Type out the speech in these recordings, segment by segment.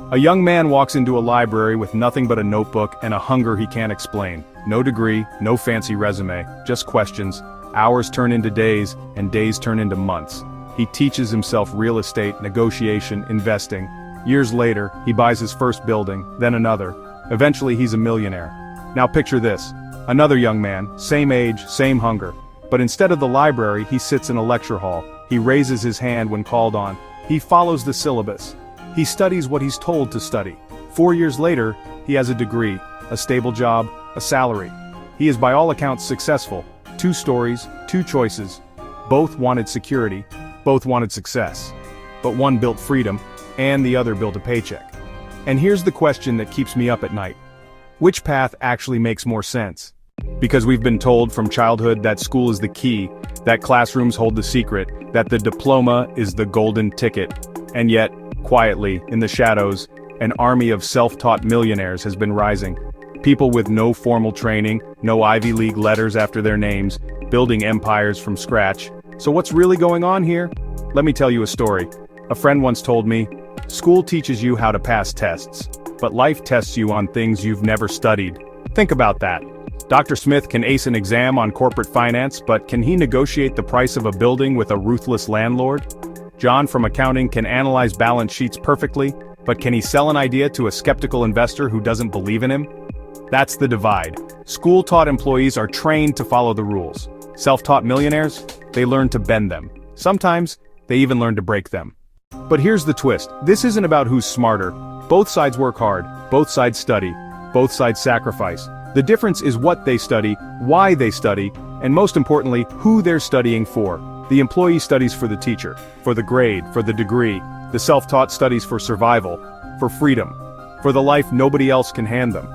A young man walks into a library with nothing but a notebook and a hunger he can't explain. No degree, no fancy resume, just questions. Hours turn into days, and days turn into months. He teaches himself real estate, negotiation, investing. Years later, he buys his first building, then another. Eventually he's a millionaire. Now picture this. Another young man, same age, same hunger. But instead of the library, he sits in a lecture hall. He raises his hand when called on. He follows the syllabus. He studies what he's told to study. 4 years later, he has a degree, a stable job, a salary. He is by all accounts successful. 2 stories, 2 choices. Both wanted security, both wanted success. But one built freedom, and the other built a paycheck. And here's the question that keeps me up at night. Which path actually makes more sense? Because we've been told from childhood that school is the key, that classrooms hold the secret, that the diploma is the golden ticket. And yet, quietly, in the shadows, an army of self-taught millionaires has been rising. People with no formal training, no Ivy League letters after their names, building empires from scratch. So what's really going on here? Let me tell you a story. A friend once told me, school teaches you how to pass tests, but life tests you on things you've never studied. Think about that. Dr. Smith can ace an exam on corporate finance, but can he negotiate the price of a building with a ruthless landlord? John from accounting can analyze balance sheets perfectly, but can he sell an idea to a skeptical investor who doesn't believe in him? That's the divide. School-taught employees are trained to follow the rules. Self-taught millionaires? They learn to bend them. Sometimes, they even learn to break them. But here's the twist. This isn't about who's smarter. Both sides work hard, both sides study, both sides sacrifice. The difference is what they study, why they study, and most importantly, who they're studying for. The employee studies for the teacher, for the grade, for the degree. The self-taught studies for survival, for freedom, for the life nobody else can hand them.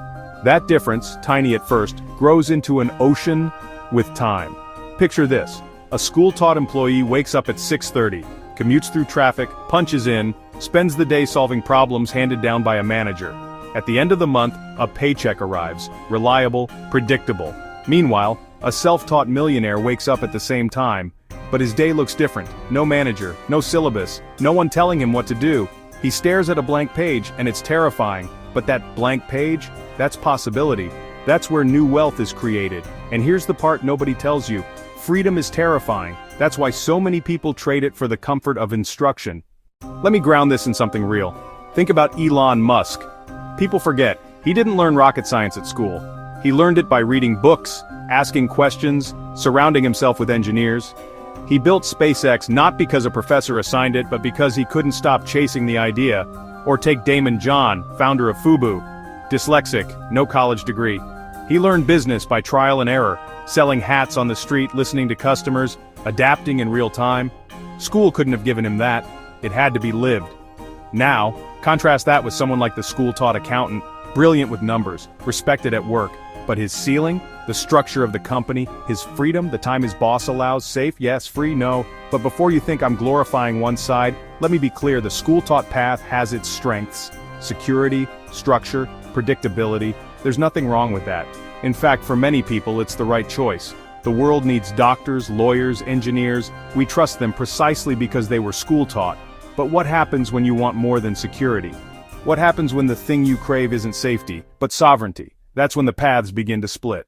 That difference, tiny at first, grows into an ocean with time. Picture this. A school-taught employee wakes up at 6:30, commutes through traffic, punches in, spends the day solving problems handed down by a manager. At the end of the month, a paycheck arrives, reliable, predictable. Meanwhile, a self-taught millionaire wakes up at the same time, but his day looks different. No manager, no syllabus, no one telling him what to do. He stares at a blank page, and it's terrifying. But that blank page, that's possibility. That's where new wealth is created. And here's the part nobody tells you. Freedom is terrifying. That's why so many people trade it for the comfort of instruction. Let me ground this in something real. Think about Elon Musk. People forget, he didn't learn rocket science at school. He learned it by reading books, asking questions, surrounding himself with engineers. He built SpaceX not because a professor assigned it, but because he couldn't stop chasing the idea. Or take Damon John, founder of Fubu. Dyslexic, no college degree. He learned business by trial and error, selling hats on the street, listening to customers, adapting in real time. School couldn't have given him that. It had to be lived. Now, contrast that with someone like the school-taught accountant, brilliant with numbers, respected at work, but his ceiling, the structure of the company, his freedom, the time his boss allows, safe, yes, free, no. But before you think I'm glorifying one side, let me be clear, the school-taught path has its strengths. Security, structure, predictability, there's nothing wrong with that. In fact, for many people, it's the right choice. The world needs doctors, lawyers, engineers. We trust them precisely because they were school-taught. But what happens when you want more than security? What happens when the thing you crave isn't safety, but sovereignty? That's when the paths begin to split.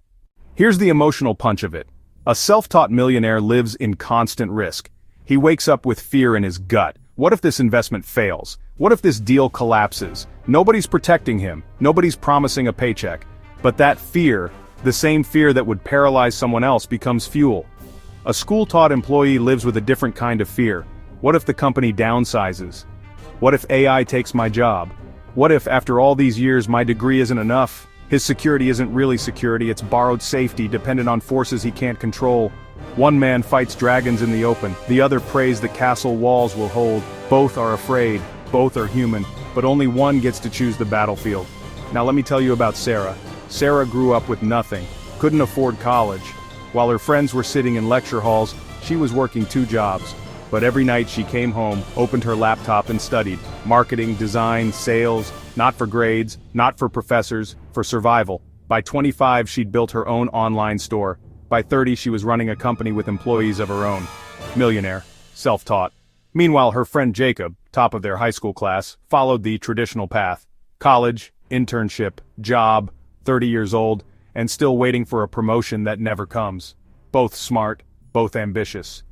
Here's the emotional punch of it. A self-taught millionaire lives in constant risk. He wakes up with fear in his gut. What if this investment fails? What if this deal collapses? Nobody's protecting him. Nobody's promising a paycheck. But that fear, the same fear that would paralyze someone else, becomes fuel. A school-taught employee lives with a different kind of fear. What if the company downsizes? What if AI takes my job? What if, after all these years, my degree isn't enough? His security isn't really security, it's borrowed safety dependent on forces he can't control. One man fights dragons in the open, the other prays the castle walls will hold. Both are afraid, both are human, but only one gets to choose the battlefield. Now let me tell you about Sarah. Sarah grew up with nothing, couldn't afford college. While her friends were sitting in lecture halls, she was working 2 jobs. But every night she came home, opened her laptop and studied. Marketing, design, sales, not for grades, not for professors, for survival. By 25 she'd built her own online store. By 30 she was running a company with employees of her own. Millionaire. Self-taught. Meanwhile, her friend Jacob, top of their high school class, followed the traditional path. College, internship, job, 30 years old, and still waiting for a promotion that never comes. Both smart, both ambitious.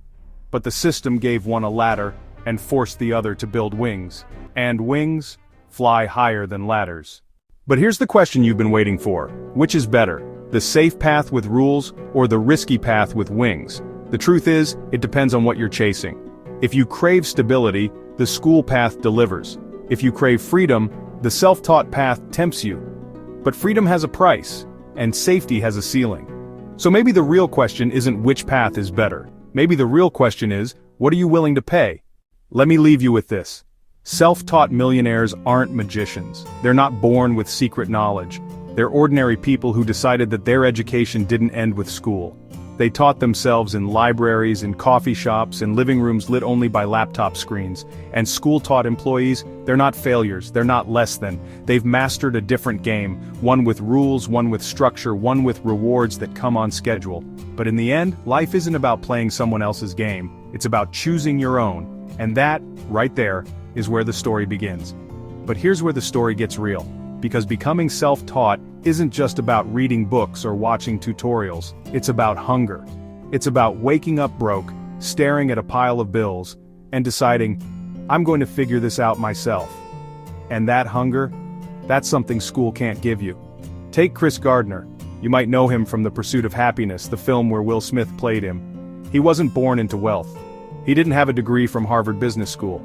But the system gave one a ladder and forced the other to build wings. And wings fly higher than ladders. But here's the question you've been waiting for. Which is better, the safe path with rules or the risky path with wings? The truth is, it depends on what you're chasing. If you crave stability, the school path delivers. If you crave freedom, the self-taught path tempts you. But freedom has a price, and safety has a ceiling. So maybe the real question isn't which path is better. Maybe the real question is, what are you willing to pay? Let me leave you with this. Self-taught millionaires aren't magicians. They're not born with secret knowledge. They're ordinary people who decided that their education didn't end with school. They taught themselves in libraries, in coffee shops, in living rooms lit only by laptop screens. And school-taught employees, they're not failures, they're not less than. They've mastered a different game, one with rules, one with structure, one with rewards that come on schedule. But in the end, life isn't about playing someone else's game, it's about choosing your own. And that, right there, is where the story begins. But here's where the story gets real. Because becoming self-taught isn't just about reading books or watching tutorials, it's about hunger. It's about waking up broke, staring at a pile of bills, and deciding, I'm going to figure this out myself. And that hunger, that's something school can't give you. Take Chris Gardner. You might know him from The Pursuit of Happiness, the film where Will Smith played him. He wasn't born into wealth. He didn't have a degree from Harvard Business School.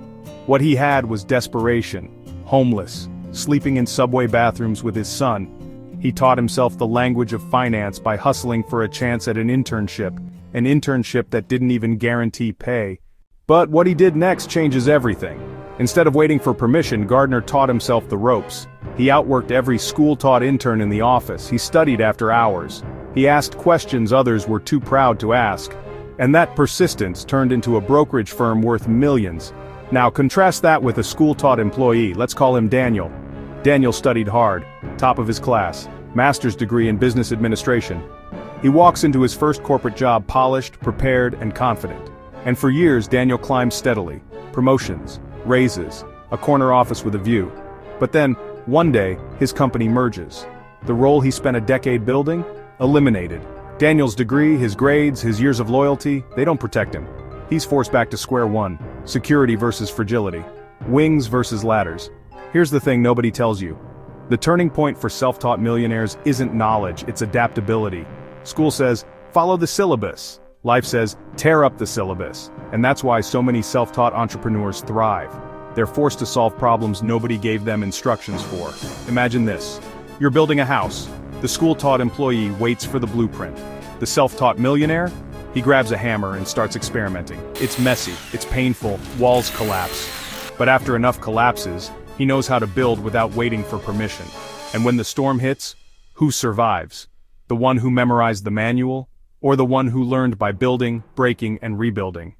What he had was desperation, homeless, sleeping in subway bathrooms with his son. He taught himself the language of finance by hustling for a chance at an internship that didn't even guarantee pay. But what he did next changes everything. Instead of waiting for permission, Gardner taught himself the ropes. He outworked every school-taught intern in the office. He studied after hours. He asked questions others were too proud to ask. And that persistence turned into a brokerage firm worth millions. Now contrast that with a school-taught employee. Let's call him Daniel. Daniel studied hard, top of his class, master's degree in business administration. He walks into his first corporate job polished, prepared, and confident. And for years, Daniel climbed steadily. Promotions, raises, a corner office with a view. But then, one day, his company merges. The role he spent a decade building? Eliminated. Daniel's degree, his grades, his years of loyalty, they don't protect him. He's forced back to square one. Security versus fragility. Wings versus ladders. Here's the thing nobody tells you. The turning point for self-taught millionaires isn't knowledge, it's adaptability. School says, follow the syllabus. Life says, tear up the syllabus. And that's why so many self-taught entrepreneurs thrive. They're forced to solve problems nobody gave them instructions for. Imagine this. You're building a house. The school-taught employee waits for the blueprint. The self-taught millionaire? He grabs a hammer and starts experimenting. It's messy, it's painful, walls collapse. But after enough collapses, he knows how to build without waiting for permission. And when the storm hits, who survives? The one who memorized the manual, or the one who learned by building, breaking, and rebuilding?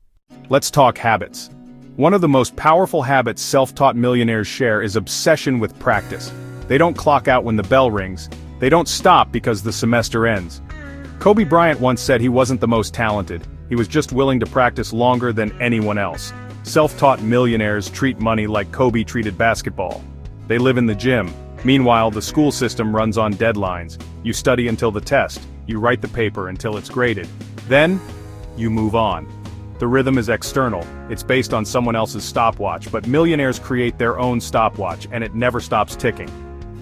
Let's talk habits. One of the most powerful habits self-taught millionaires share is obsession with practice. They don't clock out when the bell rings. They don't stop because the semester ends. Kobe Bryant once said he wasn't the most talented. He was just willing to practice longer than anyone else. Self-taught millionaires treat money like Kobe treated basketball. They live in the gym. Meanwhile, the school system runs on deadlines. You study until the test. You write the paper until it's graded. Then, you move on. The rhythm is external. It's based on someone else's stopwatch, but millionaires create their own stopwatch, and it never stops ticking.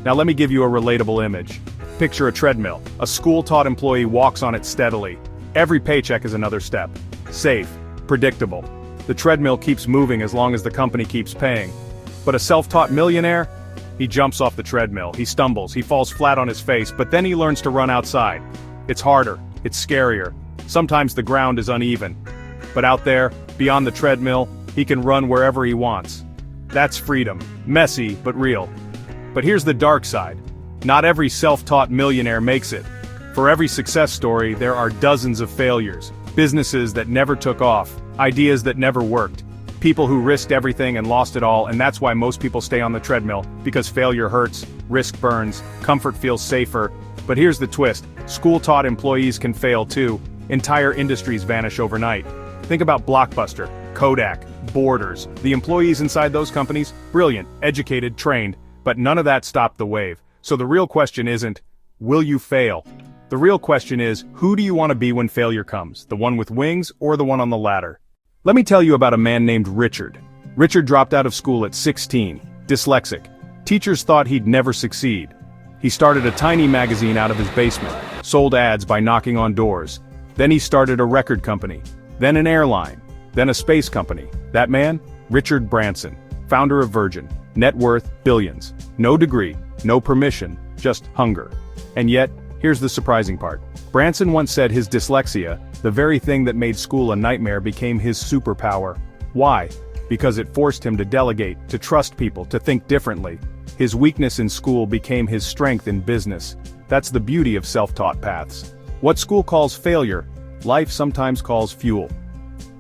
Now let me give you a relatable image. Picture a treadmill. A school-taught employee walks on it steadily. Every paycheck is another step. Safe. Predictable. The treadmill keeps moving as long as the company keeps paying. But a self-taught millionaire? He jumps off the treadmill, he stumbles, he falls flat on his face, but then he learns to run outside. It's harder, it's scarier. Sometimes the ground is uneven. But out there, beyond the treadmill, he can run wherever he wants. That's freedom. Messy, but real. But here's the dark side. Not every self-taught millionaire makes it. For every success story, there are dozens of failures. Businesses that never took off. Ideas that never worked. People who risked everything and lost it all, and that's why most people stay on the treadmill, because failure hurts, risk burns, comfort feels safer. But here's the twist. School-taught employees can fail too. Entire industries vanish overnight. Think about Blockbuster. Kodak, Borders, the employees inside those companies, brilliant, educated, trained, but none of that stopped the wave. So the real question isn't, will you fail? The real question is, who do you want to be when failure comes? The one with wings or the one on the ladder? Let me tell you about a man named Richard. Richard dropped out of school at 16, dyslexic. Teachers thought he'd never succeed. He started a tiny magazine out of his basement, sold ads by knocking on doors. Then he started a record company, then an airline, then a space company. That man? Richard Branson, founder of Virgin, net worth billions, no degree, no permission, just hunger. And yet, here's the surprising part. Branson once said his dyslexia, the very thing that made school a nightmare, became his superpower. Why? Because it forced him to delegate, to trust people, to think differently. His weakness in school became his strength in business. That's the beauty of self-taught paths. What school calls failure, life sometimes calls fuel.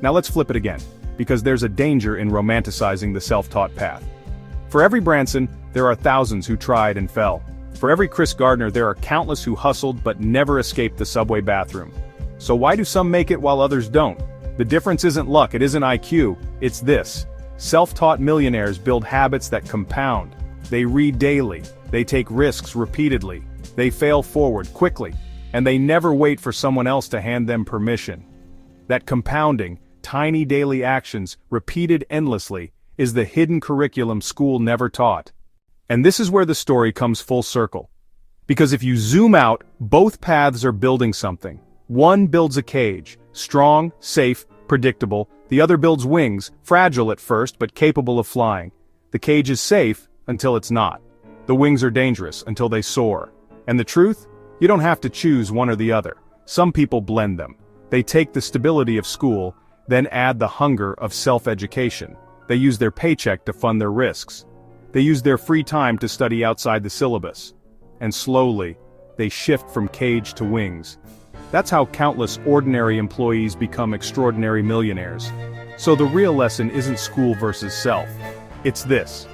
Now let's flip it again, because there's a danger in romanticizing the self-taught path. For every Branson, there are thousands who tried and fell. For every Chris Gardner, there are countless who hustled but never escaped the subway bathroom. So why do some make it while others don't? The difference isn't luck, it isn't IQ, it's this. Self-taught millionaires build habits that compound. They read daily, they take risks repeatedly, they fail forward quickly, and they never wait for someone else to hand them permission. That compounding, tiny daily actions, repeated endlessly, is the hidden curriculum school never taught. And this is where the story comes full circle. Because if you zoom out, both paths are building something. One builds a cage, strong, safe, predictable. The other builds wings, fragile at first but capable of flying. The cage is safe until it's not. The wings are dangerous until they soar. And the truth? You don't have to choose one or the other. Some people blend them. They take the stability of school, then add the hunger of self-education. They use their paycheck to fund their risks. They use their free time to study outside the syllabus. And slowly, they shift from cage to wings. That's how countless ordinary employees become extraordinary millionaires. So the real lesson isn't school versus self. It's this.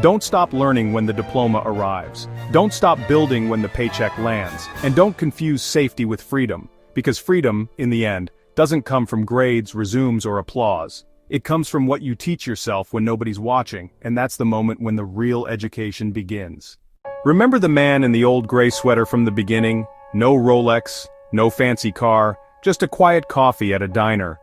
Don't stop learning when the diploma arrives. Don't stop building when the paycheck lands. And don't confuse safety with freedom. Because freedom, in the end, doesn't come from grades, resumes, or applause. It comes from what you teach yourself when nobody's watching, and that's the moment when the real education begins. Remember the man in the old gray sweater from the beginning? No Rolex, no fancy car, just a quiet coffee at a diner.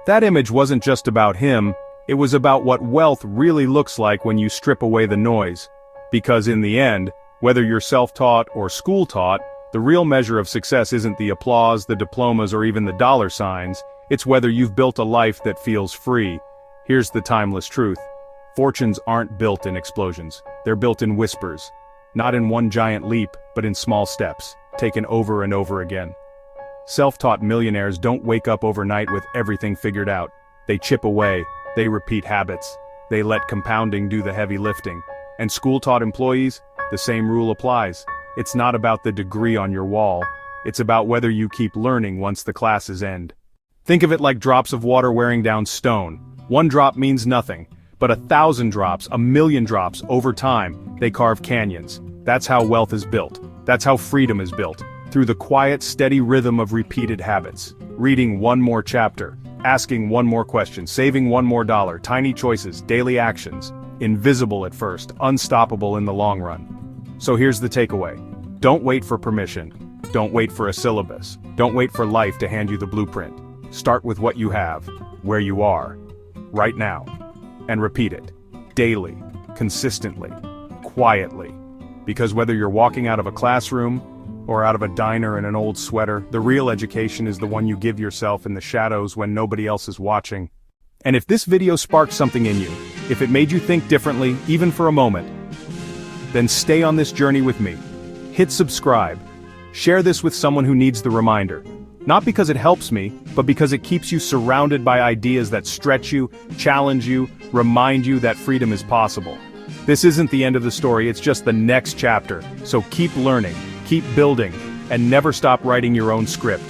That image wasn't just about him, it was about what wealth really looks like when you strip away the noise. Because in the end, whether you're self-taught or school-taught, the real measure of success isn't the applause, the diplomas, or even the dollar signs. It's whether you've built a life that feels free. Here's the timeless truth. Fortunes aren't built in explosions. They're built in whispers. Not in one giant leap, but in small steps, taken over and over again. Self-taught millionaires don't wake up overnight with everything figured out. They chip away, they repeat habits, they let compounding do the heavy lifting. And school-taught employees, the same rule applies. It's not about the degree on your wall. It's about whether you keep learning once the classes end. Think of it like drops of water wearing down stone. One drop means nothing, but 1,000 drops, 1,000,000 drops, over time, they carve canyons. That's how wealth is built. That's how freedom is built. Through the quiet, steady rhythm of repeated habits. Reading one more chapter, asking one more question, saving one more dollar, tiny choices, daily actions. Invisible at first, unstoppable in the long run. So here's the takeaway. Don't wait for permission. Don't wait for a syllabus. Don't wait for life to hand you the blueprint. Start with what you have, where you are, right now. And repeat it, daily, consistently, quietly. Because whether you're walking out of a classroom, or out of a diner in an old sweater, the real education is the one you give yourself in the shadows when nobody else is watching. And if this video sparked something in you, if it made you think differently, even for a moment, then stay on this journey with me. Hit subscribe. Share this with someone who needs the reminder. Not because it helps me, but because it keeps you surrounded by ideas that stretch you, challenge you, remind you that freedom is possible. This isn't the end of the story, it's just the next chapter. So keep learning, keep building, and never stop writing your own script.